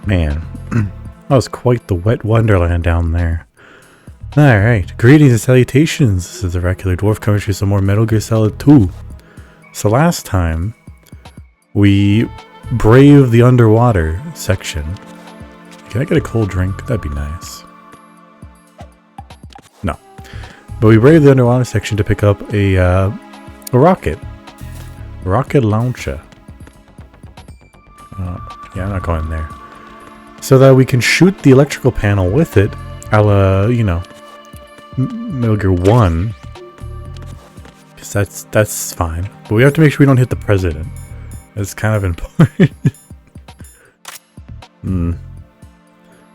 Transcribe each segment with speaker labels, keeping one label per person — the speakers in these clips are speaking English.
Speaker 1: Man, that was quite the wet wonderland down there. Alright, greetings and salutations. This is the Oracular Dwarf coming to you some more Metal Gear Solid 2. So last time, we braved the underwater section. Can I get a cold drink? That'd be nice. No. But we braved the underwater section to pick up a rocket. Rocket launcher. Yeah, I'm not going there. So that we can shoot the electrical panel with it, a la, you know, Metal Gear 1. Because that's fine. But we have to make sure we don't hit the president. That's kind of important.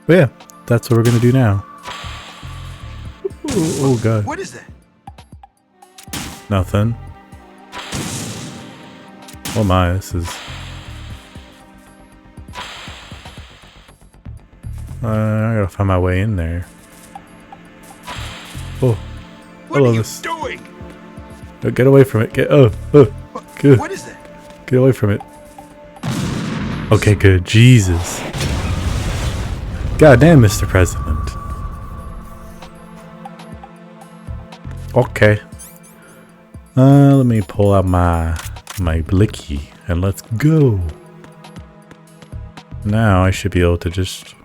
Speaker 1: But yeah, that's what we're gonna do now. Oh god.
Speaker 2: What is that?
Speaker 1: Nothing. Oh my, this is... I gotta find my way in there. Oh.
Speaker 2: What are you doing?
Speaker 1: Oh, get away from it. Get good.
Speaker 2: What is that?
Speaker 1: Get away from it. Okay, good. Jesus. Goddamn, Mr. President. Okay. Let me pull out my blicky and let's go. Now I should be able to just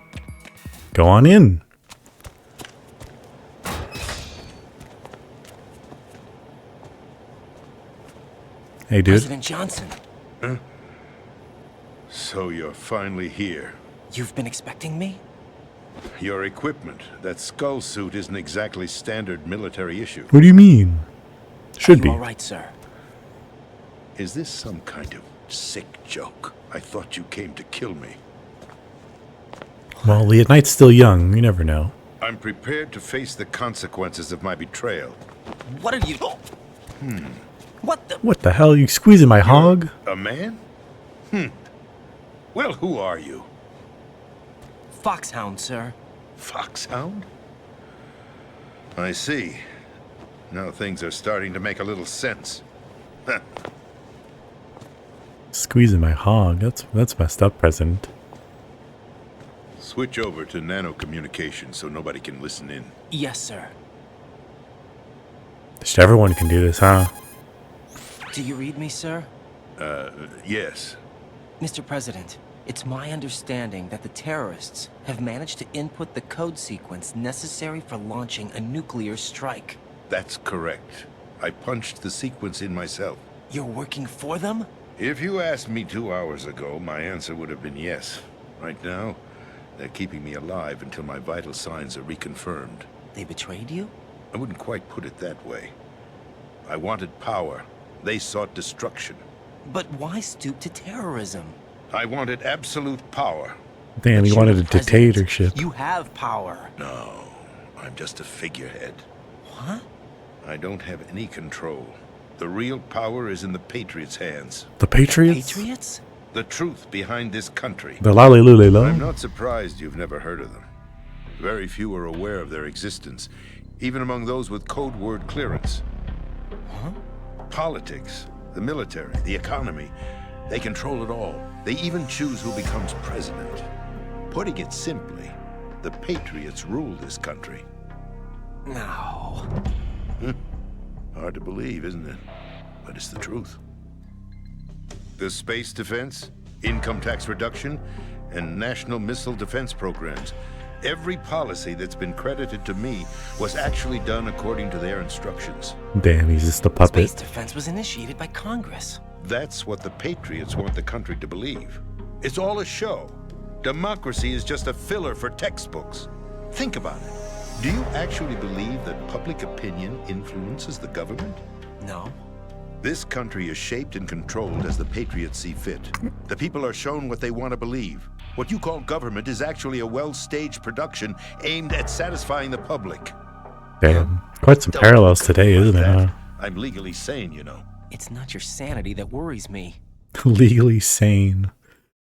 Speaker 1: go on in. Hey, dude.
Speaker 3: President Johnson.
Speaker 2: Huh? So you're finally here.
Speaker 3: You've been expecting me?
Speaker 2: Your equipment, that skull suit, isn't exactly standard military issue.
Speaker 1: What do you mean? Should be.
Speaker 3: All right, sir.
Speaker 2: Is this some kind of sick joke? I thought you came to kill me.
Speaker 1: Well, the night's still young. You never know.
Speaker 2: I'm prepared to face the consequences of my betrayal.
Speaker 3: What are you... What the...
Speaker 1: What the hell? You squeezing my hog?
Speaker 2: A man? Well, who are you?
Speaker 3: Foxhound, sir.
Speaker 2: Foxhound? I see. Now things are starting to make a little sense.
Speaker 1: Squeezing my hog. That's messed up, President.
Speaker 2: Switch over to nano communication so nobody can listen in.
Speaker 3: Yes, sir.
Speaker 1: Just everyone can do this, huh?
Speaker 3: Do you read me, sir?
Speaker 2: Yes.
Speaker 3: Mr. President, it's my understanding that the terrorists have managed to input the code sequence necessary for launching a nuclear strike.
Speaker 2: That's correct. I punched the sequence in myself.
Speaker 3: You're working for them?
Speaker 2: If you asked me 2 hours ago, my answer would have been yes. Right now, they're keeping me alive until my vital signs are reconfirmed.
Speaker 3: They betrayed you?
Speaker 2: I wouldn't quite put it that way. I wanted power. They sought destruction.
Speaker 3: But why stoop to terrorism?
Speaker 2: I wanted absolute power.
Speaker 1: Damn,
Speaker 3: But
Speaker 1: he
Speaker 3: you're
Speaker 1: wanted
Speaker 3: the
Speaker 1: a
Speaker 3: president.
Speaker 1: dictatorship.
Speaker 3: You have power.
Speaker 2: No, I'm just a figurehead.
Speaker 3: What?
Speaker 2: I don't have any control. The real power is in the Patriots' hands.
Speaker 1: The Patriots?
Speaker 3: Patriots?
Speaker 2: The truth behind this country.
Speaker 1: The lolly lolly lo.
Speaker 2: I'm not surprised you've never heard of them. Very few are aware of their existence, even among those with code word clearance.
Speaker 3: Huh?
Speaker 2: Politics, the military, the economy, they control it all. They even choose who becomes president. Putting it simply, the Patriots rule this country.
Speaker 3: No.
Speaker 2: Hard to believe, isn't it? But it's the truth. The space defense, income tax reduction, and national missile defense programs. Every policy that's been credited to me was actually done according to their instructions.
Speaker 1: Damn, he's just a
Speaker 3: Space
Speaker 1: puppet.
Speaker 3: defense was initiated by Congress.
Speaker 2: That's what the Patriots want the country to believe. It's all a show. Democracy is just a filler for textbooks. Think about it. Do you actually believe that public opinion influences the government?
Speaker 3: No.
Speaker 2: This country is shaped and controlled as the Patriots see fit. The people are shown what they want to believe. What you call government is actually a well-staged production aimed at satisfying the public.
Speaker 1: Damn. Quite some parallels today, isn't it, huh?
Speaker 2: I'm legally sane, you know.
Speaker 3: It's not your sanity that worries me.
Speaker 1: Legally sane.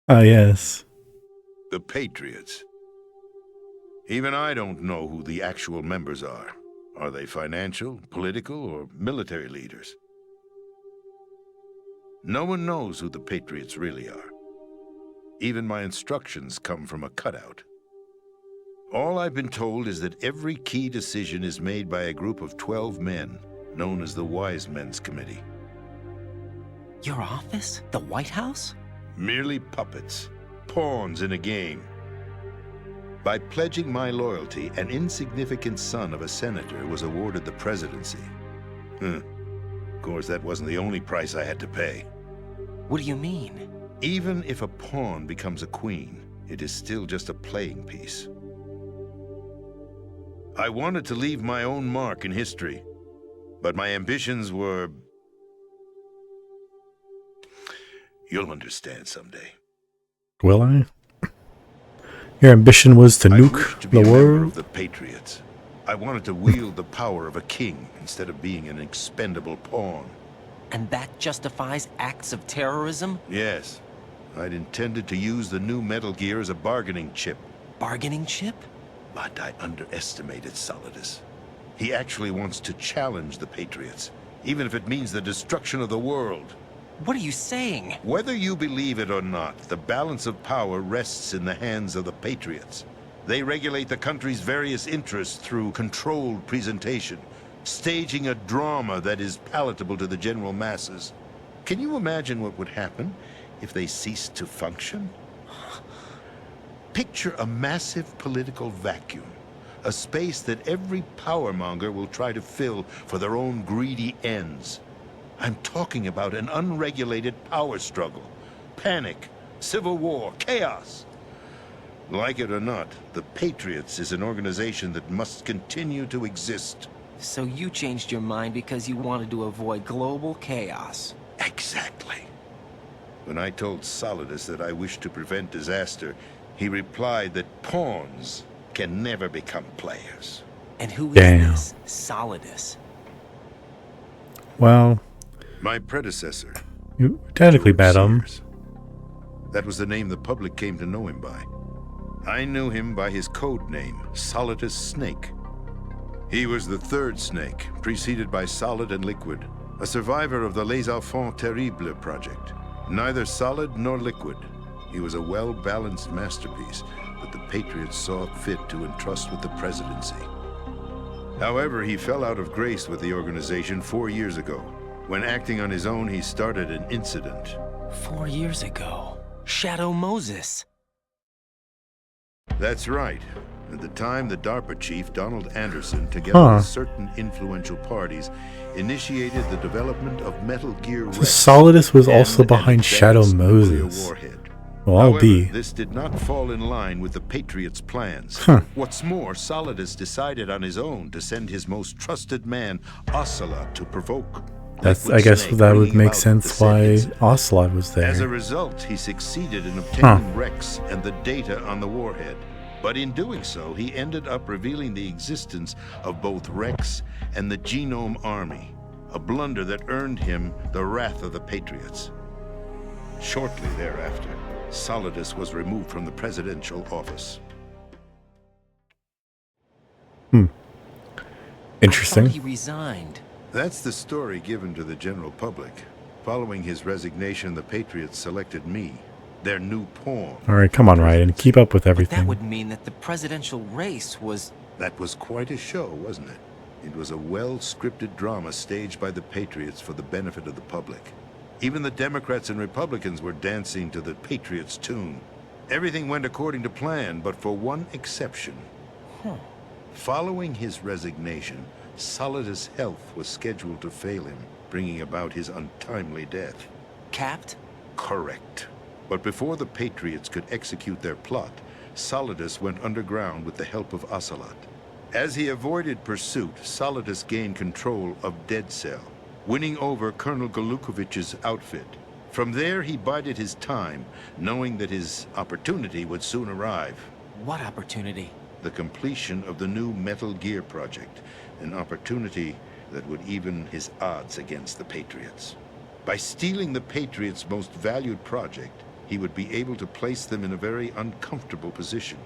Speaker 1: Ah, yes.
Speaker 2: The Patriots. Even I don't know who the actual members are. Are they financial, political, or military leaders? No one knows who the Patriots really are. Even my instructions come from a cutout. All I've been told is that every key decision is made by a group of 12 men, known as the Wise Men's Committee.
Speaker 3: Your office? The White House?
Speaker 2: Merely puppets, pawns in a game. By pledging my loyalty, an insignificant son of a senator was awarded the presidency. Of course, that wasn't the only price I had to pay.
Speaker 3: What do you mean?
Speaker 2: Even if a pawn becomes a queen, it is still just a playing piece. I wanted to leave my own mark in history, but my ambitions were... You'll understand someday.
Speaker 1: Will I? Your ambition was to
Speaker 2: I
Speaker 1: nuke
Speaker 2: wished to be
Speaker 1: the
Speaker 2: a member
Speaker 1: world?
Speaker 2: of the Patriots. I wanted to wield the power of a king instead of being an expendable pawn.
Speaker 3: And that justifies acts of terrorism?
Speaker 2: Yes, I'd intended to use the new Metal Gear as a bargaining chip.
Speaker 3: Bargaining chip?
Speaker 2: But I underestimated Solidus. He actually wants to challenge the Patriots, even if it means the destruction of the world.
Speaker 3: What are you saying?
Speaker 2: Whether you believe it or not, the balance of power rests in the hands of the Patriots. They regulate the country's various interests through controlled presentation, staging a drama that is palatable to the general masses. Can you imagine what would happen if they ceased to function? Picture a massive political vacuum, a space that every powermonger will try to fill for their own greedy ends. I'm talking about an unregulated power struggle, panic, civil war, chaos. Like it or not, the Patriots is an organization that must continue to exist.
Speaker 3: So you changed your mind because you wanted to avoid global chaos.
Speaker 2: Exactly. When I told Solidus that I wished to prevent disaster, he replied that pawns can never become players.
Speaker 3: And who is
Speaker 1: Damn.
Speaker 3: this Solidus?
Speaker 1: Well,
Speaker 2: My predecessor.
Speaker 1: you technically
Speaker 2: George
Speaker 1: met him.
Speaker 2: Sears. That was the name the public came to know him by. I knew him by his code name, Solidus Snake. He was the third snake, preceded by Solid and Liquid, a survivor of the Les Enfants Terribles project. Neither solid nor liquid, he was a well-balanced masterpiece that the Patriots saw fit to entrust with the presidency. However, he fell out of grace with the organization 4 years ago. When acting on his own, he started an incident.
Speaker 3: 4 years ago. Shadow Moses.
Speaker 2: That's right. At the time, the DARPA chief, Donald Anderson, together with certain influential parties, initiated the development of Metal Gear Rex.
Speaker 1: Solidus was
Speaker 2: and
Speaker 1: also
Speaker 2: an
Speaker 1: behind Shadow
Speaker 2: advanced nuclear
Speaker 1: Moses.
Speaker 2: warhead.
Speaker 1: Well, I'll
Speaker 2: However,
Speaker 1: be.
Speaker 2: this did not fall in line with the Patriots' plans. What's more, Solidus decided on his own to send his most trusted man, Ocelot, to provoke.
Speaker 1: That's.
Speaker 2: Liquid
Speaker 1: I guess
Speaker 2: Snake,
Speaker 1: that would
Speaker 2: bringing
Speaker 1: make
Speaker 2: about
Speaker 1: sense
Speaker 2: the said
Speaker 1: why
Speaker 2: incident.
Speaker 1: Ocelot was
Speaker 2: As a
Speaker 1: there.
Speaker 2: result, he succeeded in obtaining Rex and the data on the warhead. But in doing so, he ended up revealing the existence of both Rex and the Genome Army, a blunder that earned him the wrath of the Patriots. Shortly thereafter, Solidus was removed from the presidential office.
Speaker 3: I
Speaker 1: Interesting.
Speaker 3: thought he resigned.
Speaker 2: That's the story given to the general public. Following his resignation, the Patriots selected me, their new pawn.
Speaker 1: Alright, come on, Raiden. Keep up with
Speaker 3: But that
Speaker 1: everything.
Speaker 3: would mean that the presidential race was...
Speaker 2: That was quite a show, wasn't it? It was a well-scripted drama staged by the Patriots for the benefit of the public. Even the Democrats and Republicans were dancing to the Patriots' tune. Everything went according to plan, but for one exception. Following his resignation, Solidus' health was scheduled to fail him, bringing about his untimely death.
Speaker 3: Capped?
Speaker 2: Correct. But before the Patriots could execute their plot, Solidus went underground with the help of Ocelot. As he avoided pursuit, Solidus gained control of Dead Cell, winning over Colonel Golukovich's outfit. From there, he bided his time, knowing that his opportunity would soon arrive.
Speaker 3: What opportunity?
Speaker 2: The completion of the new Metal Gear project, an opportunity that would even his odds against the Patriots. By stealing the Patriots' most valued project, he would be able to place them in a very uncomfortable position.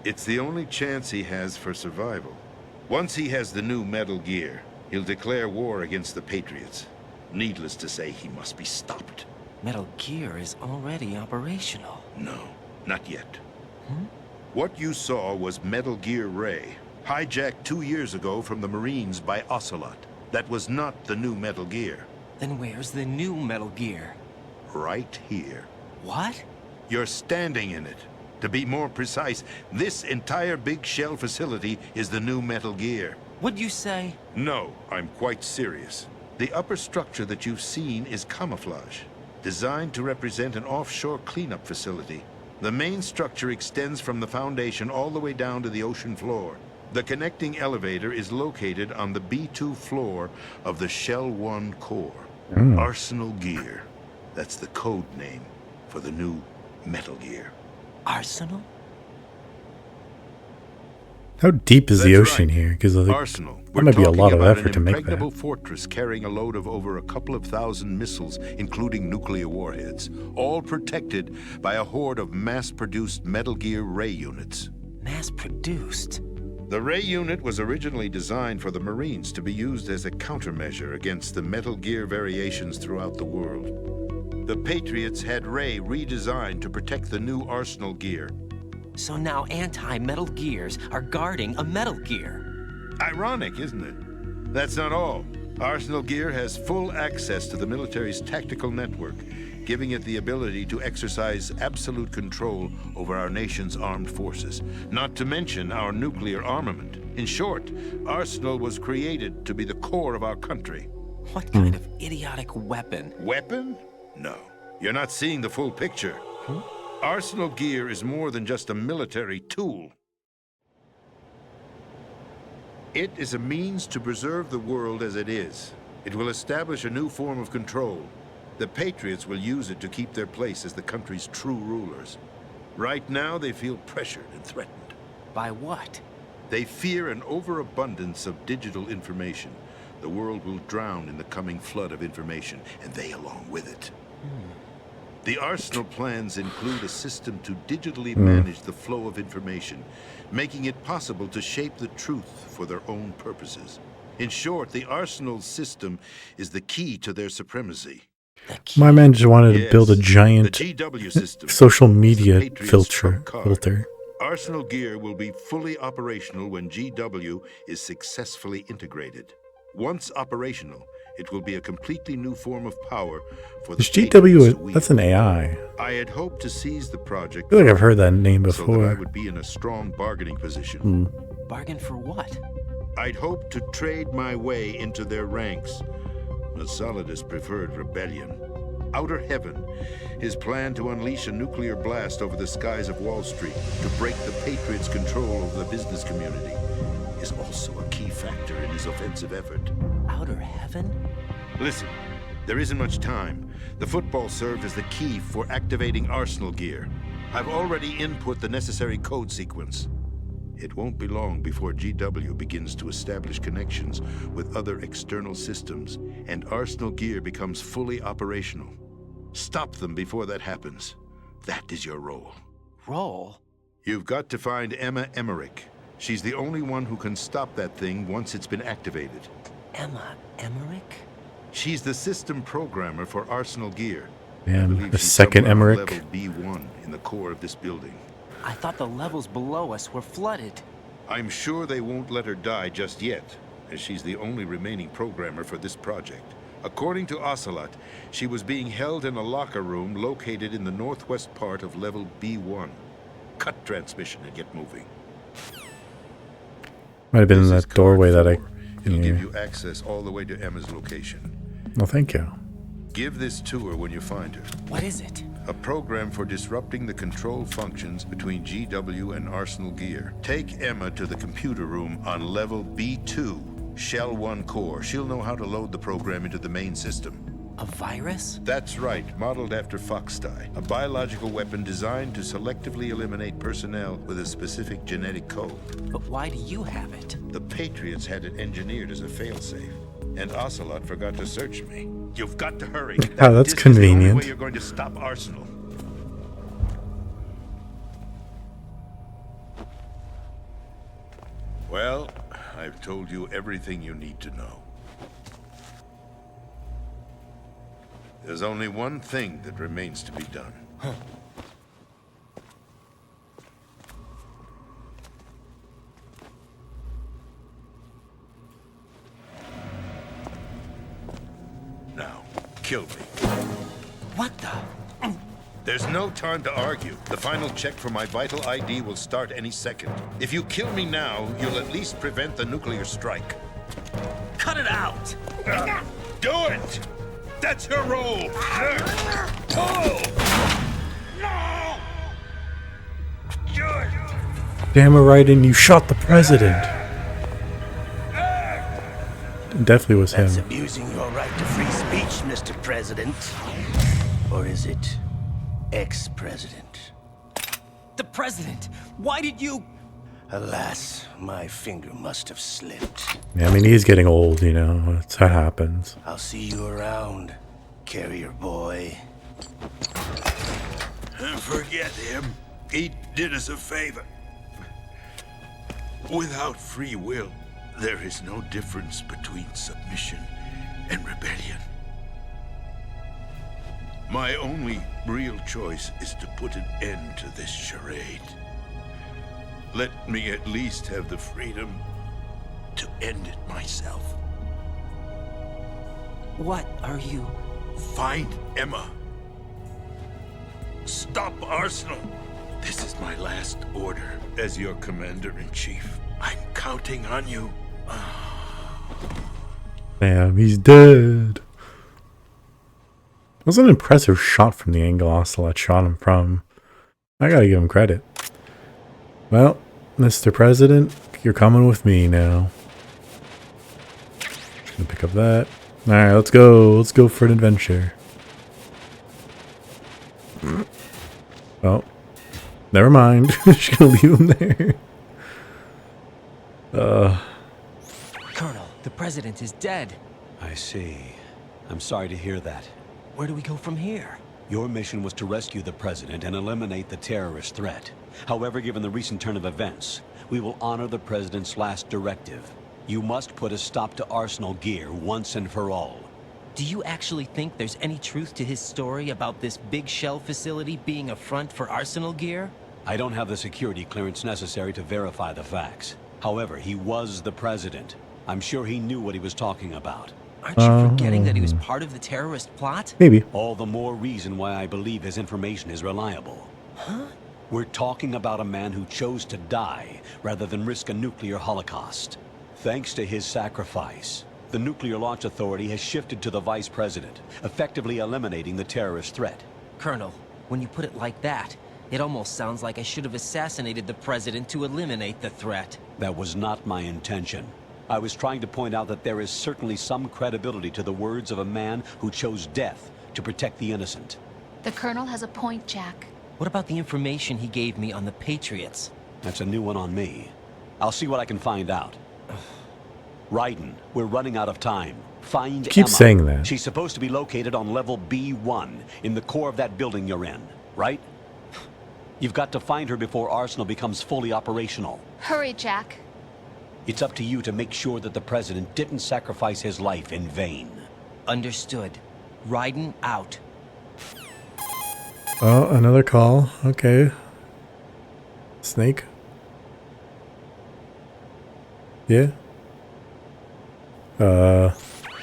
Speaker 2: It's the only chance he has for survival. Once he has the new Metal Gear, he'll declare war against the Patriots. Needless to say, he must be stopped.
Speaker 3: Metal Gear is already operational.
Speaker 2: No, Not yet. What you saw was Metal Gear Ray, hijacked 2 years ago from the Marines by Ocelot. That was not the new Metal Gear.
Speaker 3: Then where's the new Metal Gear?
Speaker 2: Right here.
Speaker 3: What?
Speaker 2: You're standing in it. To be more precise, this entire big shell facility is the new Metal Gear.
Speaker 3: What'd you say?
Speaker 2: No, I'm quite serious. The upper structure that you've seen is camouflage, designed to represent an offshore cleanup facility. The main structure extends from the foundation all the way down to the ocean floor. The connecting elevator is located on the B2 floor of the Shell 1 core. Arsenal Gear. That's the code name for the new Metal Gear.
Speaker 3: Arsenal?
Speaker 1: How deep is the
Speaker 2: That's
Speaker 1: ocean
Speaker 2: right.
Speaker 1: here? Because
Speaker 2: Arsenal.
Speaker 1: that might be a lot of effort to make
Speaker 2: An impregnable
Speaker 1: that.
Speaker 2: fortress carrying a load of over a couple of thousand missiles, including nuclear warheads, all protected by a horde of mass-produced Metal Gear Ray units.
Speaker 3: Mass-produced?
Speaker 2: The Ray unit was originally designed for the Marines to be used as a countermeasure against the Metal Gear variations throughout the world. The Patriots had Ray redesigned to protect the new Arsenal Gear.
Speaker 3: So now anti-Metal Gears are guarding a Metal Gear.
Speaker 2: Ironic, isn't it? That's not all. Arsenal Gear has full access to the military's tactical network, giving it the ability to exercise absolute control over our nation's armed forces, not to mention our nuclear armament. In short, Arsenal was created to be the core of our country.
Speaker 3: What kind of idiotic weapon?
Speaker 2: Weapon? No. You're not seeing the full picture. Arsenal Gear is more than just a military tool. It is a means to preserve the world as it is. It will establish a new form of control. The Patriots will use it to keep their place as the country's true rulers. Right now, they feel pressured and threatened.
Speaker 3: By what?
Speaker 2: They fear an overabundance of digital information. The world will drown in the coming flood of information, and they along with it. The Arsenal plans include a system to digitally manage the flow of information, making it possible to shape the truth for their own purposes. In short, the Arsenal system is the key to their supremacy.
Speaker 1: My man just wanted to build a
Speaker 2: The
Speaker 1: giant
Speaker 2: GW system,
Speaker 1: social
Speaker 2: is the
Speaker 1: media
Speaker 2: Patriots' trump card.
Speaker 1: filter.
Speaker 2: Arsenal Gear will be fully operational when GW is successfully integrated. Once operational, it will be a completely new form of power for the
Speaker 1: Is
Speaker 2: Patriots to
Speaker 1: GW,
Speaker 2: wield.
Speaker 1: that's an AI.
Speaker 2: I had hoped to seize the project
Speaker 1: I feel like I've heard that name
Speaker 2: so that I
Speaker 1: before.
Speaker 2: would be in a strong bargaining position.
Speaker 3: Bargain for what?
Speaker 2: I'd hoped to trade my way into their ranks. The Solidus preferred rebellion. Outer Heaven, his plan to unleash a nuclear blast over the skies of Wall Street to break the Patriots' control over the business community, is also a key factor in his offensive effort.
Speaker 3: Outer Heaven?
Speaker 2: Listen, there isn't much time. The football served as the key for activating Arsenal Gear. I've already input the necessary code sequence. It won't be long before GW begins to establish connections with other external systems, and Arsenal Gear becomes fully operational. Stop them before that happens. That is your role.
Speaker 3: Roll?
Speaker 2: You've got to find Emma Emmerich. She's the only one who can stop that thing once it's been activated.
Speaker 3: Emma Emmerich?
Speaker 2: She's the system programmer for Arsenal Gear. I
Speaker 1: Man,
Speaker 2: believe
Speaker 1: a
Speaker 2: she's
Speaker 1: second
Speaker 2: somewhere on
Speaker 1: Emmerich.
Speaker 2: level B1 in the core of this building.
Speaker 3: I thought the levels below us were flooded.
Speaker 2: I'm sure they won't let her die just yet, as she's the only remaining programmer for this project. According to Ocelot, she was being held in a locker room located in the northwest part of level B1. Cut transmission and get moving.
Speaker 1: Might have been in
Speaker 2: This is
Speaker 1: that
Speaker 2: card
Speaker 1: doorway that I...
Speaker 2: 4. It'll give
Speaker 1: Yeah.
Speaker 2: you access all the way to Emma's location.
Speaker 1: Well, thank you.
Speaker 2: Give this to her when you find her.
Speaker 3: What is it?
Speaker 2: A program for disrupting the control functions between GW and Arsenal Gear. Take Emma to the computer room on level B2, Shell 1 core. She'll know how to load the program into the main system.
Speaker 3: A virus?
Speaker 2: That's right, modeled after Foxdie, a biological weapon designed to selectively eliminate personnel with a specific genetic code.
Speaker 3: But why do you have it?
Speaker 2: The Patriots had it engineered as a failsafe, and Ocelot forgot to search me. You've got to hurry.
Speaker 1: Oh, that's
Speaker 2: This is the only
Speaker 1: convenient.
Speaker 2: way you're going to stop Arsenal. Well, I've told you everything you need to know. There's only one thing that remains to be done. killed me.
Speaker 3: What the?
Speaker 2: There's no time to argue. The final check for my vital ID will start any second. If you kill me now, you'll at least prevent the nuclear strike.
Speaker 3: Cut it out!
Speaker 2: Do it! That's your role! Pull! No! Good!
Speaker 1: Damn it, Raiden, you shot the president. It definitely was
Speaker 4: That's
Speaker 1: him.
Speaker 4: abusing your right to free speech, Mr. President. Or is it ex-president?
Speaker 3: The president! Why did you...
Speaker 4: Alas, my finger must have slipped.
Speaker 1: Yeah, I mean, he's getting old, you know. That's how it happens.
Speaker 4: I'll see you around, carrier boy.
Speaker 2: Forget him. He did us a favor. Without free will, there is no difference between submission and rebellion. My only real choice is to put an end to this charade. Let me at least have the freedom to end it myself.
Speaker 3: What are you...
Speaker 2: Find Emma. Stop Arsenal. This is my last order as your commander-in-chief. I'm counting on you.
Speaker 1: Damn, he's dead. It was an impressive shot from the angle Ocelot shot him from. I gotta give him credit. Well, Mr. President, you're coming with me now. Just gonna pick up that. Alright, let's go. Let's go for an adventure. Oh. Never mind. Just gonna leave him there.
Speaker 3: Colonel, the president is dead.
Speaker 5: I see. I'm sorry to hear that.
Speaker 3: Where do we go from here?
Speaker 5: Your mission was to rescue the president and eliminate the terrorist threat. However, given the recent turn of events, we will honor the president's last directive. You must put a stop to Arsenal Gear once and for all.
Speaker 3: Do you actually think there's any truth to his story about this big shell facility being a front for Arsenal Gear?
Speaker 5: I don't have the security clearance necessary to verify the facts. However, he was the president. I'm sure he knew what he was talking about.
Speaker 3: Aren't you forgetting that he was part of the terrorist plot?
Speaker 1: Maybe.
Speaker 5: All the more reason why I believe his information is reliable.
Speaker 3: Huh?
Speaker 5: We're talking about a man who chose to die rather than risk a nuclear holocaust. Thanks to his sacrifice, the Nuclear Launch Authority has shifted to the vice president, effectively eliminating the terrorist threat.
Speaker 3: Colonel, when you put it like that, it almost sounds like I should have assassinated the president to eliminate the threat.
Speaker 5: That was not my intention. I was trying to point out that there is certainly some credibility to the words of a man who chose death to protect the innocent.
Speaker 6: The Colonel has a point, Jack.
Speaker 3: What about the information he gave me on the Patriots?
Speaker 5: That's a new one on me. I'll see what I can find out. Raiden, we're running out of time. Find
Speaker 1: Keep
Speaker 5: Emma.
Speaker 1: saying that.
Speaker 5: She's supposed to be located on level B1, in the core of that building you're in, right? You've got to find her before Arsenal becomes fully operational.
Speaker 6: Hurry, Jack.
Speaker 5: It's up to you to make sure that the president didn't sacrifice his life in vain.
Speaker 3: Understood. Raiden out.
Speaker 1: Oh, another call. Okay. Snake? Yeah?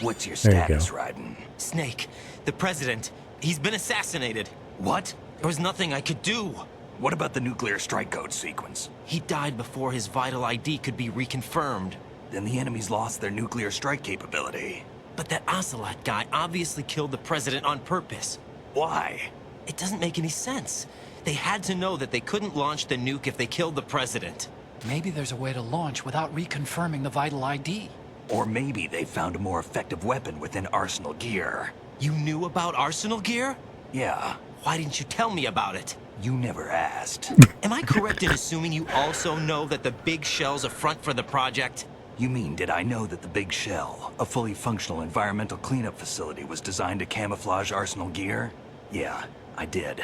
Speaker 4: What's your
Speaker 1: There you
Speaker 4: status,
Speaker 1: go.
Speaker 4: Raiden?
Speaker 3: Snake, the president, he's been assassinated.
Speaker 4: What?
Speaker 3: There was nothing I could do.
Speaker 4: What about the nuclear strike code sequence?
Speaker 3: He died before his vital ID could be reconfirmed.
Speaker 4: Then the enemy's lost their nuclear strike capability.
Speaker 3: But that Ocelot guy obviously killed the president on purpose.
Speaker 4: Why?
Speaker 3: It doesn't make any sense. They had to know that they couldn't launch the nuke if they killed the president.
Speaker 7: Maybe there's a way to launch without reconfirming the vital ID.
Speaker 4: Or maybe they found a more effective weapon within Arsenal Gear.
Speaker 3: You knew about Arsenal Gear?
Speaker 4: Yeah,
Speaker 3: Why didn't you tell me about it?
Speaker 4: you never asked.
Speaker 3: Am I correct in assuming you also know that the big shell's a front for the project?
Speaker 4: You mean, did I know that the Big Shell, a fully functional environmental cleanup facility, was designed to camouflage Arsenal Gear? Yeah, I did.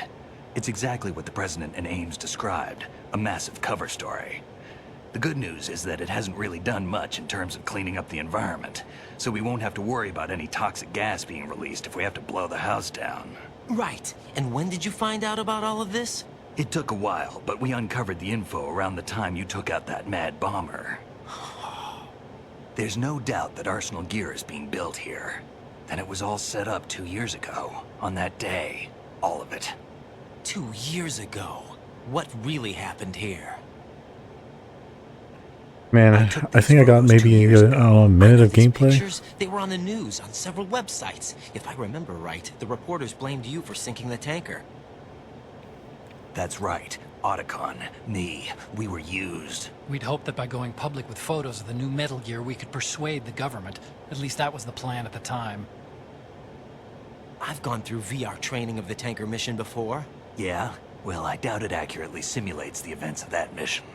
Speaker 4: It's exactly what the President and Ames described, a massive cover story. The good news is that it hasn't really done much in terms of cleaning up the environment, so we won't have to worry about any toxic gas being released if we have to blow the house down.
Speaker 3: Right. And when did you find out about all of this?
Speaker 4: It took a while, but we uncovered the info around the time you took out that mad bomber. There's no doubt that Arsenal Gear is being built here. And it was all set up 2 years ago. On that day. All of it.
Speaker 3: 2 years ago. What really happened here?
Speaker 1: Man, I think I got maybe a minute of
Speaker 3: These
Speaker 1: gameplay.
Speaker 3: pictures, they were on the news on several websites. If I remember right, the reporters blamed you for sinking the tanker.
Speaker 4: That's right. Otacon, me, we were used.
Speaker 7: We'd hoped that by going public with photos of the new Metal Gear, we could persuade the government. At least that was the plan at the time.
Speaker 3: I've gone through VR training of the tanker mission before.
Speaker 4: Yeah? Well, I doubt it accurately simulates the events of that mission.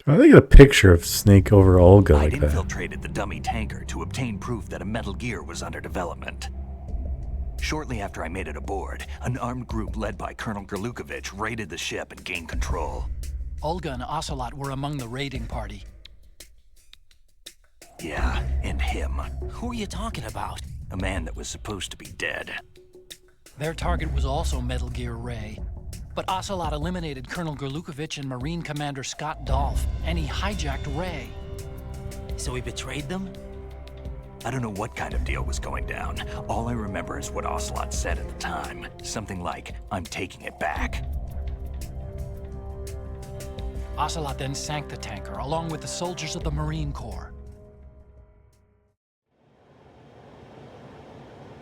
Speaker 1: I think a picture of Snake over Olga like
Speaker 4: I'd
Speaker 1: that.
Speaker 4: infiltrated the dummy tanker to obtain proof that a Metal Gear was under development. Shortly after I made it aboard, an armed group led by Colonel Gerlukovich raided the ship and gained control.
Speaker 7: Olga and Ocelot were among the raiding party.
Speaker 4: Yeah, and him.
Speaker 3: Who are you talking about?
Speaker 4: A man that was supposed to be dead.
Speaker 7: Their target was also Metal Gear Ray. But Ocelot eliminated Colonel Gerlukovich and Marine Commander Scott Dolph, and he hijacked Ray.
Speaker 3: So he betrayed them?
Speaker 4: I don't know what kind of deal was going down. All I remember is what Ocelot said at the time. Something like, "I'm taking it back."
Speaker 7: Ocelot then sank the tanker, along with the soldiers of the Marine Corps.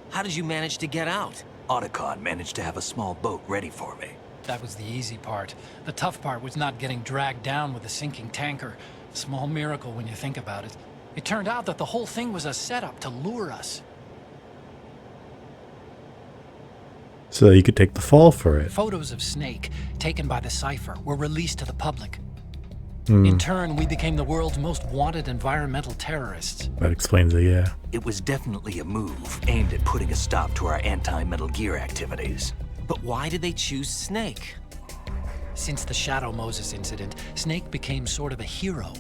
Speaker 3: How did you manage to get out?
Speaker 4: Otacon managed to have a small boat ready for me.
Speaker 7: That was the easy part. The tough part was not getting dragged down with the sinking tanker. Small miracle when you think about it. It turned out that the whole thing was a setup to lure us.
Speaker 1: So that you could take the fall for it.
Speaker 7: Photos of Snake, taken by the Cypher, were released to the public. In turn, we became the world's most wanted environmental terrorists.
Speaker 1: That explains it, yeah.
Speaker 4: It was definitely a move aimed at putting a stop to our anti-Metal Gear activities.
Speaker 3: But why did they choose Snake?
Speaker 7: Since the Shadow Moses incident, Snake became sort of a hero.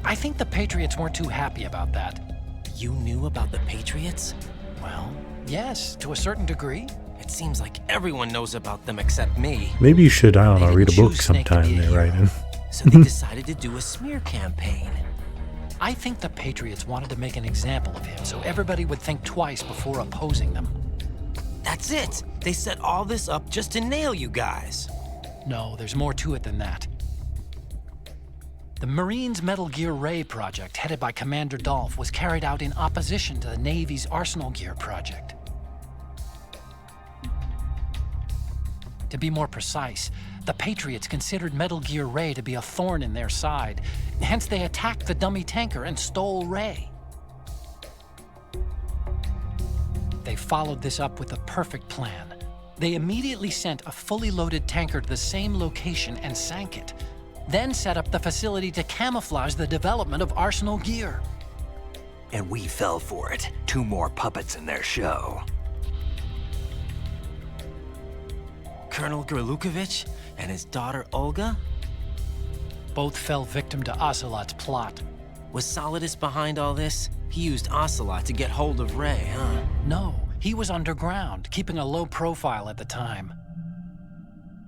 Speaker 7: I think the Patriots weren't too happy about that.
Speaker 3: You knew about the Patriots?
Speaker 7: Well, yes, to a certain degree.
Speaker 3: It seems like everyone knows about them except me.
Speaker 1: Maybe you should, I don't know,
Speaker 7: They
Speaker 1: read a
Speaker 7: didn't
Speaker 1: book
Speaker 7: choose Snake to
Speaker 1: sometime
Speaker 7: be a
Speaker 1: there, right?
Speaker 7: hero.
Speaker 3: So they decided to do a smear campaign.
Speaker 7: I think the Patriots wanted to make an example of him so everybody would think twice before opposing them.
Speaker 3: That's it! They set all this up just to nail you guys.
Speaker 7: No, there's more to it than that. The Marines' Metal Gear Ray project, headed by Commander Dolph, was carried out in opposition to the Navy's Arsenal Gear project. To be more precise, the Patriots considered Metal Gear Ray to be a thorn in their side. Hence, they attacked the dummy tanker and stole Ray. They followed this up with a perfect plan. They immediately sent a fully loaded tanker to the same location and sank it. Then set up the facility to camouflage the development of Arsenal Gear.
Speaker 4: And we fell for it. 2 more puppets in their show.
Speaker 3: Colonel Gerlukovich and his daughter Olga?
Speaker 7: Both fell victim to Ocelot's plot.
Speaker 3: Was Solidus behind all this? He used Ocelot to get hold of Ray, huh?
Speaker 7: No, he was underground, keeping a low profile at the time.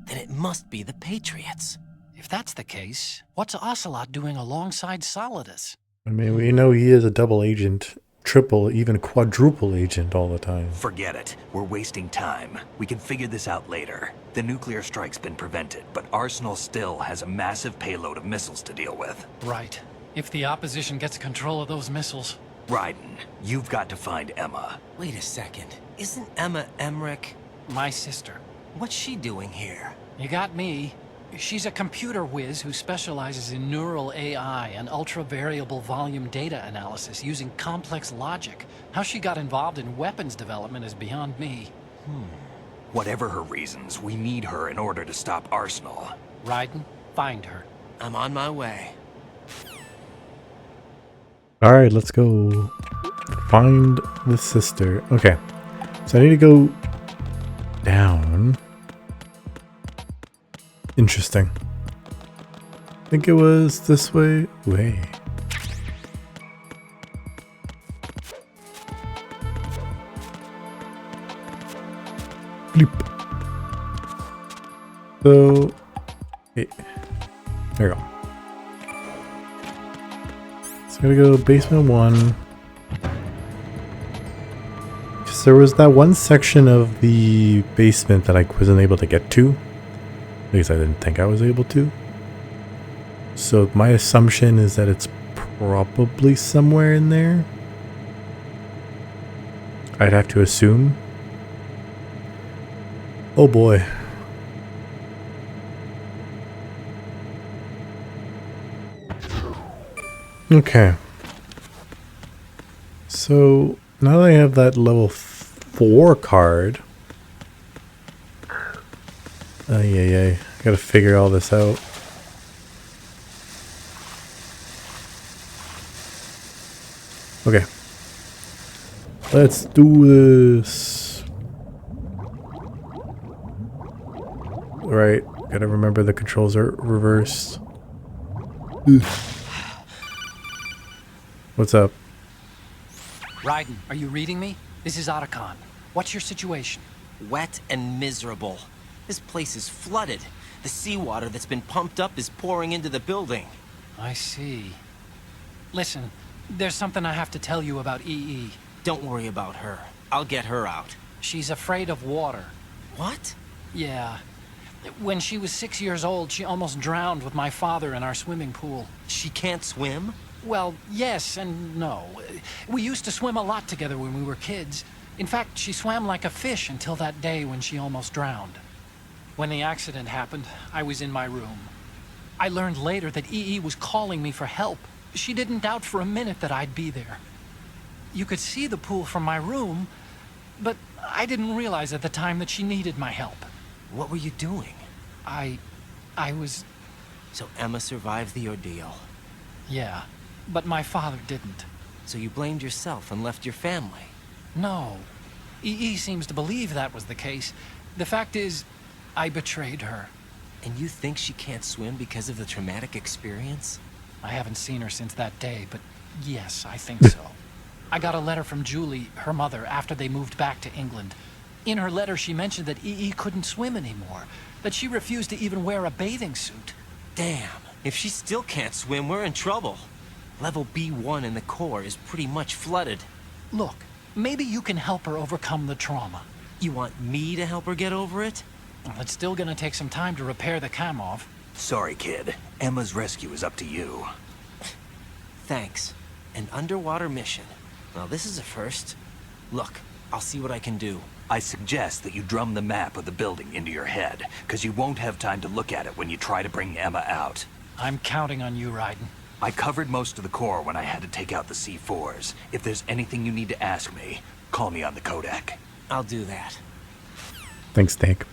Speaker 3: Then it must be the Patriots.
Speaker 7: If that's the case, what's Ocelot doing alongside Solidus?
Speaker 1: I mean, we know he is a double agent, triple, even quadruple agent all the time.
Speaker 4: Forget it. We're wasting time. We can figure this out later. The nuclear strike's been prevented, but Arsenal still has a massive payload of missiles to deal with.
Speaker 7: Right. If the opposition gets control of those missiles.
Speaker 4: Raiden, you've got to find Emma.
Speaker 3: Wait a second. Isn't Emma Emmerich?
Speaker 7: My sister.
Speaker 3: What's she doing here?
Speaker 7: You got me. She's a computer whiz who specializes in neural AI and ultra-variable volume data analysis using complex logic. How she got involved in weapons development is beyond me.
Speaker 4: Whatever her reasons, we need her in order to stop Arsenal.
Speaker 7: Raiden, find her.
Speaker 3: I'm on my way.
Speaker 1: Alright, let's go find the sister. Okay, so I need to go down. Interesting. I think it was this way. Way. Bleep. So, there we go. Gotta go basement 1. Because there was that one section of the basement that I wasn't able to get to. At least I didn't think I was able to. So my assumption is that it's probably somewhere in there. I'd have to assume. Oh boy. Okay. So now that I have that level 4 card. I gotta figure all this out. Okay. Let's do this. Right. Gotta remember the controls are reversed. Ugh. What's up?
Speaker 7: Raiden, are you reading me? This is Otacon. What's your situation?
Speaker 3: Wet and miserable. This place is flooded. The seawater that's been pumped up is pouring into the building.
Speaker 7: I see. Listen, there's something I have to tell you about EE.
Speaker 3: Don't worry about her. I'll get her out.
Speaker 7: She's afraid of water.
Speaker 3: What?
Speaker 7: Yeah. When she was 6 years old, she almost drowned with my father in our swimming pool.
Speaker 3: She can't swim?
Speaker 7: Well, yes and no. We used to swim a lot together when we were kids. In fact, she swam like a fish until that day when she almost drowned. When the accident happened, I was in my room. I learned later that EE was calling me for help. She didn't doubt for a minute that I'd be there. You could see the pool from my room, but I didn't realize at the time that she needed my help.
Speaker 3: What were you doing?
Speaker 7: I was...
Speaker 3: So Emma survived the ordeal.
Speaker 7: Yeah, but my father didn't.
Speaker 3: So you blamed yourself and left your family?
Speaker 7: No. EE seems to believe that was the case. The fact is, I betrayed her.
Speaker 3: And you think she can't swim because of the traumatic experience?
Speaker 7: I haven't seen her since that day, but yes, I think so. I got a letter from Julie, her mother, after they moved back to England. In her letter, she mentioned that EE couldn't swim anymore, that she refused to even wear a bathing suit.
Speaker 3: Damn, if she still can't swim, we're in trouble. Level B1 in the core is pretty much flooded.
Speaker 7: Look, maybe you can help her overcome the trauma.
Speaker 3: You want me to help her get over it?
Speaker 7: Well, it's still gonna take some time to repair the Kamov.
Speaker 4: Sorry, kid. Emma's rescue is up to you.
Speaker 3: Thanks. An underwater mission. Well, this is a first. Look, I'll see what I can do.
Speaker 4: I suggest that you drum the map of the building into your head, because you won't have time to look at it when you try to bring Emma out.
Speaker 7: I'm counting on you, Raiden.
Speaker 4: I covered most of the core when I had to take out the C4s. If there's anything you need to ask me, call me on the codec.
Speaker 3: I'll do that.
Speaker 1: Thanks, Nick.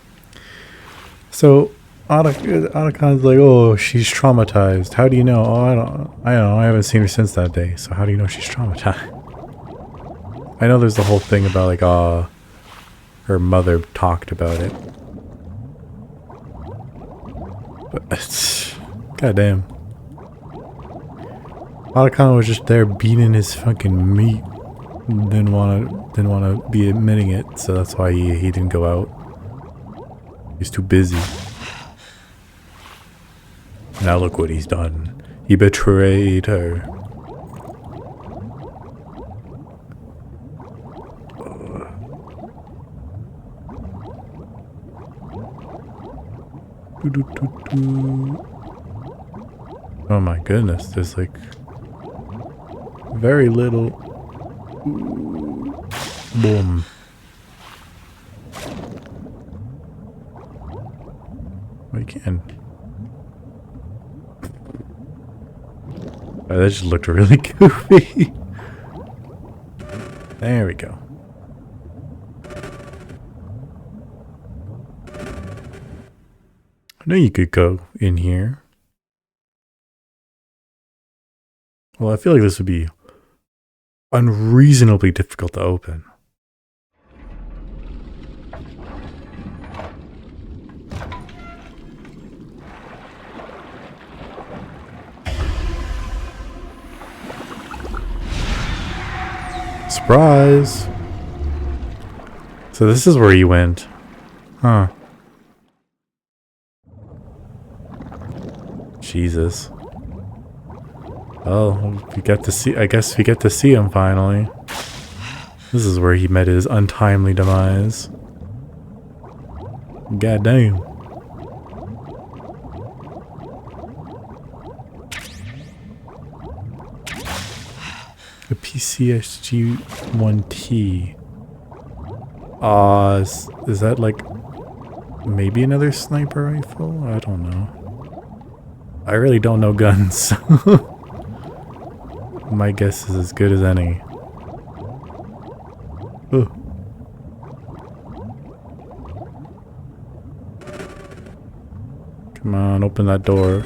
Speaker 1: So, Otacon's like, oh, she's traumatized. How do you know? Oh, I don't know. I haven't seen her since that day. So how do you know she's traumatized? I know there's the whole thing about like, her mother talked about it. But it's, goddamn. Otacon was just there beating his fucking meat. Didn't wanna be admitting it, so that's why he didn't go out. He's too busy. Now look what he's done. He betrayed her. Oh my goodness, there's like very little. Boom. We can. Oh, that just looked really goofy. There we go. I know you could go in here. Well, I feel like this would be unreasonably difficult to open. Surprise! So this is where you went. Huh. Jesus. Oh, we get to see. I guess we get to see him finally. This is where he met his untimely demise. God damn. The PCSG-1T. Is that like maybe another sniper rifle? I don't know. I really don't know guns. My guess is as good as any. Ooh. Come on, open that door.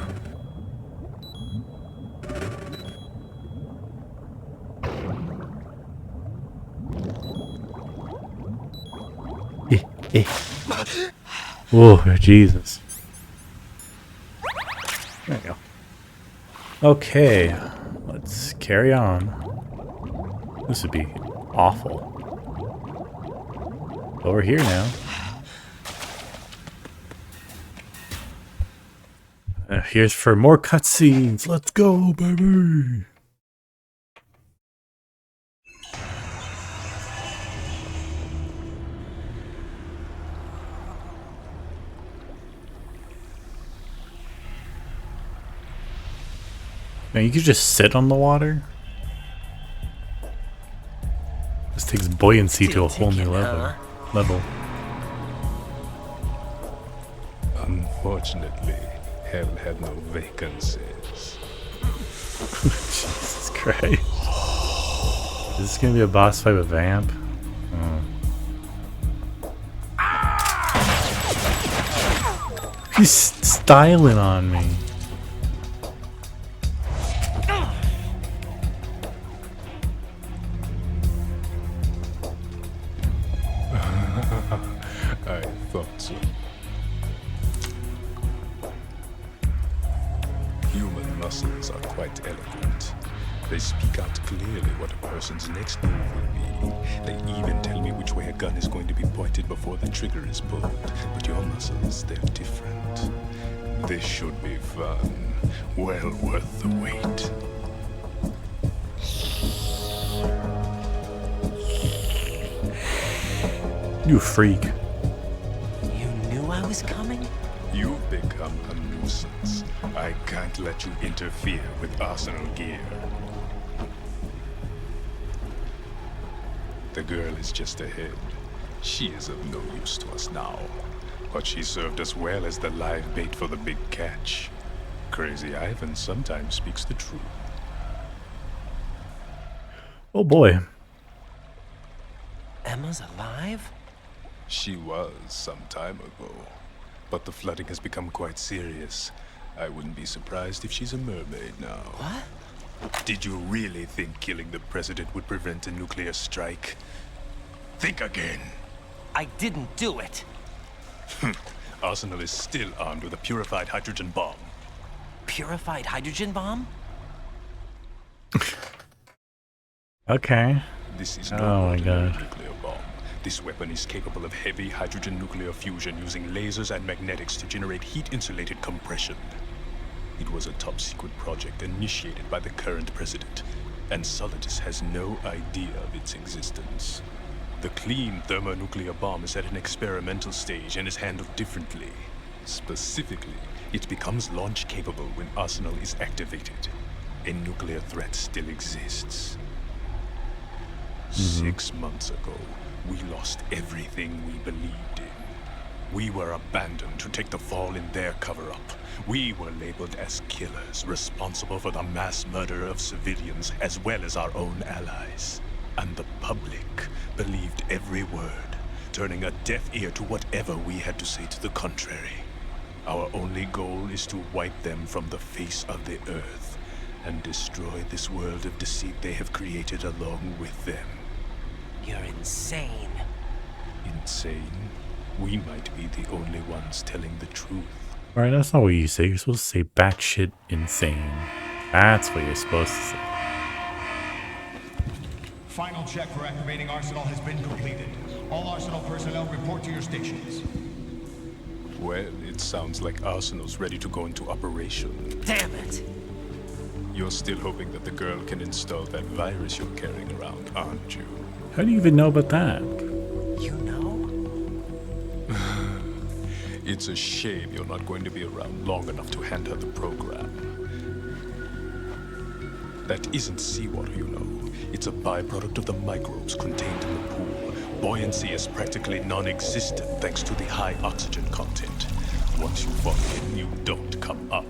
Speaker 1: Oh, Jesus. There you go. Okay, let's carry on. This would be awful. But we're here now. Here's for more cutscenes. Let's go, baby. Now you could just sit on the water. This takes buoyancy to a whole new level.
Speaker 8: Unfortunately, hell had no vacancies.
Speaker 1: Jesus Christ. Is this gonna be a boss fight with Vamp? He's styling on me.
Speaker 8: I thought so. Human muscles are quite eloquent. They speak out clearly what a person's next move will be. They even tell me which way a gun is going to be pointed before the trigger is pulled. But your muscles, they're different. This should be fun. Well worth the wait.
Speaker 1: You freak.
Speaker 3: You knew I was coming?
Speaker 8: You've become a nuisance. I can't let you interfere with Arsenal gear. The girl is just ahead. She is of no use to us now. But she served us well as the live bait for the big catch. Crazy Ivan sometimes speaks the truth.
Speaker 1: Oh boy.
Speaker 3: Emma's alive?
Speaker 8: She was some time ago. But the flooding has become quite serious. I wouldn't be surprised if she's a mermaid now.
Speaker 3: What?
Speaker 8: Did you really think killing the president would prevent a nuclear strike? Think again.
Speaker 3: I didn't do it.
Speaker 8: Arsenal is still armed with a purified hydrogen bomb.
Speaker 3: Purified hydrogen bomb?
Speaker 1: Okay.
Speaker 8: This is
Speaker 1: Oh
Speaker 8: no
Speaker 1: my
Speaker 8: ordinary
Speaker 1: God.
Speaker 8: nuclear bomb. This weapon is capable of heavy hydrogen nuclear fusion using lasers and magnetics to generate heat-insulated compression. It was a top-secret project initiated by the current president, and Solidus has no idea of its existence. The clean thermonuclear bomb is at an experimental stage and is handled differently. Specifically, it becomes launch-capable when Arsenal is activated. A nuclear threat still exists. 6 months ago, we lost everything we believed in. We were abandoned to take the fall in their cover-up. We were labeled as killers, responsible for the mass murder of civilians as well as our own allies. And the public believed every word, turning a deaf ear to whatever we had to say to the contrary. Our only goal is to wipe them from the face of the earth and destroy this world of deceit they have created along with them.
Speaker 3: You're insane.
Speaker 8: Insane? We might be the only ones telling the truth.
Speaker 1: Alright, that's not what you say. You're supposed to say batshit insane. That's what you're supposed to say.
Speaker 9: Final check for activating Arsenal has been completed. All Arsenal personnel report to your stations.
Speaker 8: Well, it sounds like Arsenal's ready to go into operation.
Speaker 3: Damn it!
Speaker 8: You're still hoping that the girl can install that virus you're carrying around, aren't you?
Speaker 1: How do you even know about that?
Speaker 3: You know?
Speaker 8: It's a shame you're not going to be around long enough to hand her the program. That isn't seawater, you know. It's a byproduct of the microbes contained in the pool. Buoyancy is practically non-existent thanks to the high oxygen content. Once you fall in, you don't come up.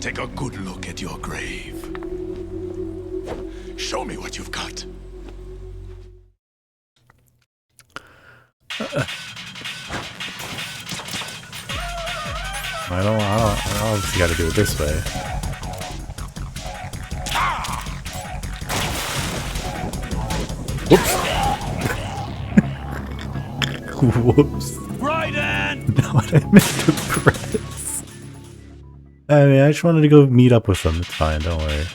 Speaker 8: Take a good look at your grave. Show me what you've got.
Speaker 1: I obviously got to do it this way. Whoops. Whoops.
Speaker 5: Right in!
Speaker 1: Not what I meant to press. I mean, I just wanted to go meet up with them. It's fine, don't worry.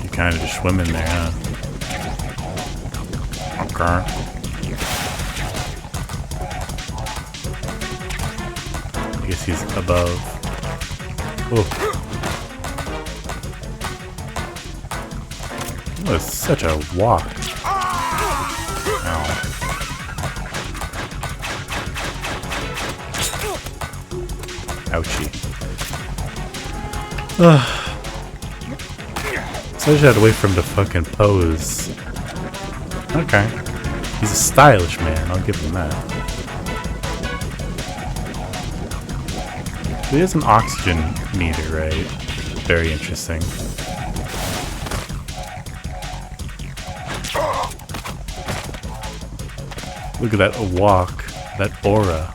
Speaker 1: You kind of just swim in there, huh? Okay. I guess he's above. Oh. Oh, it's such a walk. Ow. Ouchie. Ugh. So I just had to wait for him to fucking pose. Okay. He's a stylish man, I'll give him that. He has an oxygen meter, right? Very interesting. Look at that walk, that aura.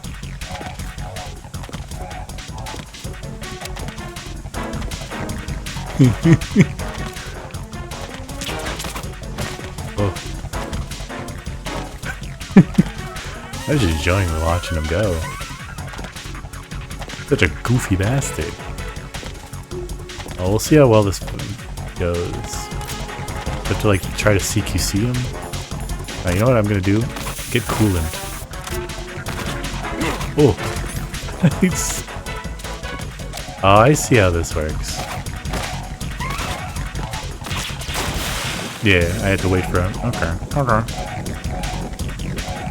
Speaker 1: Oh. I was just enjoying watching him go. Such a goofy bastard. Oh, we'll see how well this goes. But to like try to CQC him. You know what I'm gonna do? Get coolant. Oh, nice. Oh, I see how this works. Yeah, I had to wait for him. Okay, okay.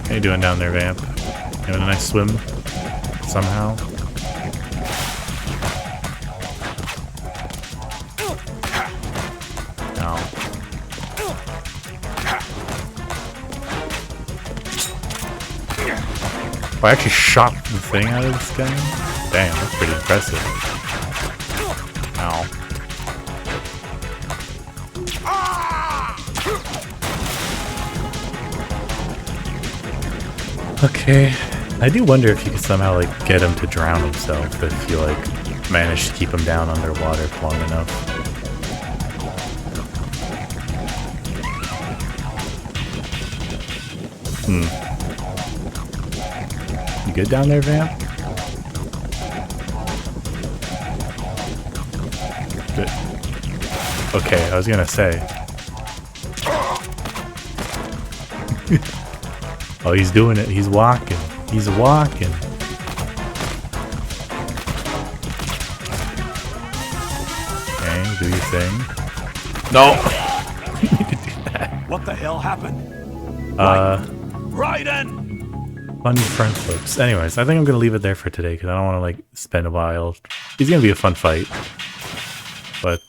Speaker 1: How you doing down there, Vamp? Having a nice swim? Somehow? Ow. Oh, I actually shot the thing out of this guy? Damn, that's pretty impressive. Ow. Okay, I do wonder if you could somehow like get him to drown himself if you like manage to keep him down underwater long enough. You good down there, Vamp? Good. Okay, I was gonna say. Oh, he's doing it. He's walking. He's walking. Okay, do your thing. No! You could do that.
Speaker 5: What the hell happened? Right in!
Speaker 1: Funny front flips. Anyways, I think I'm going to leave it there for today because I don't want to like spend a while. It's going to be a fun fight. But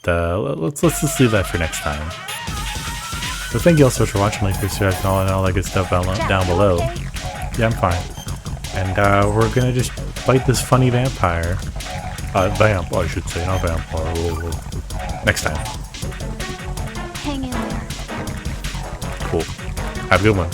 Speaker 1: let's just leave that for next time. So thank you all so much for watching, like, subscribe, and all that good stuff down below. Yeah, I'm fine. And we're gonna just fight this funny vampire. Vamp, I should say, not vampire. Next time.
Speaker 6: Hang in there.
Speaker 1: Cool. Have a good one.